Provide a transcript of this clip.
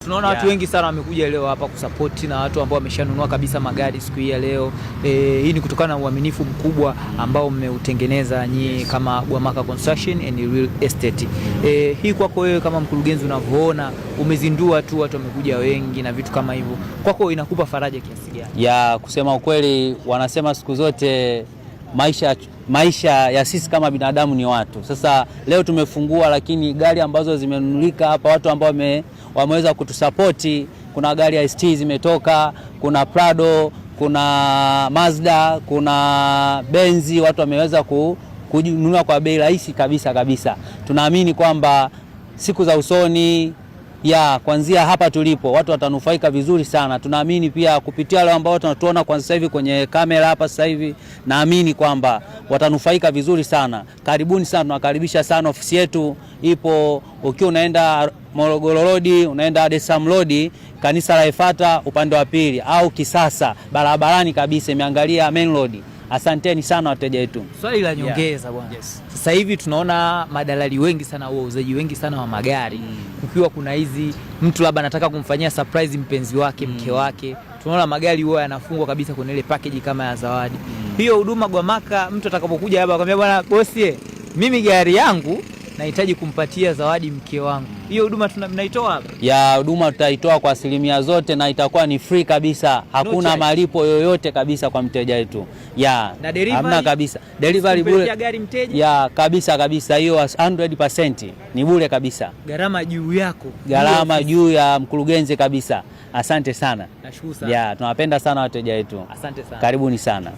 tunaona watu wengi sana wamekuja leo hapa kusupport na watu ambao wameshanunua kabisa magari siku hii ya leo. Hii ni kutokana na uaminifu mkubwa ambao mmeutengeneza nyinyi kama Gwamaka Construction and Real Estate. Hii kwako wewe kama mkurugenzi unavyoona, umezindua tu watu wamekuja wengi na vitu kama hivyo, kwako inakupa faraja kiasi gani? Ya kusema ukweli, wanasema siku zote maisha ya sisi kama binadamu ni watu. Sasa leo tumefungua, lakini gari ambazo zimenunulika hapa, watu ambao wameweza kutusapoti, kuna gari ya ST zimetoka, kuna Prado, kuna Mazda, kuna Benzi, watu wameweza kununua kwa bei rahisi kabisa. Tunaamini kwamba siku za usoni kuanzia hapa tulipo watu watanufaika vizuri sana. Tunaamini pia kupitia wale ambao tunatuona kwa sasa hivi kwenye kamera hapa sasa hivi, naamini kwamba watanufaika vizuri sana. Karibuni sana, tunakaribisha sana. Ofisi yetu ipo ukiwa unaenda Morogoro Road, unaenda Dar es Salaam Road, kanisa la Efata upande wa pili, au Kisasa barabarani kabisa imeangalia main road. Asanteni sana wateja wetu. Swali la nyongeza bwana. Yes. Sasa hivi tunaona madalali wengi sana, wauzaji wengi sana wa magari. Ukiwa kuna hizi mtu labda anataka kumfanyia surprise mpenzi wake, mke wake, tunaona magari huwa yanafungwa kabisa kwenye ile package kama ya zawadi. Hiyo huduma Gwamaka, mtu atakapokuja hapa akamwambia bwana bosi, mimi gari yangu nahitaji kumpatia zawadi mke wangu, hiyo huduma mnaitoa hapa? Ya huduma tutaitoa kwa asilimia zote na itakuwa ni free kabisa. Hakuna malipo yoyote kabisa kwa mteja wetu. Na delivery? Hamna kabisa. Delivery bure. Gari mteja? Kabisa. Hiyo 100% ni bure kabisa. Gharama juu yako. Gharama juu ya mkurugenzi kabisa. Asante sana. Nashukuru sana. Tunawapenda sana wateja wetu. Asante sana. Karibuni sana.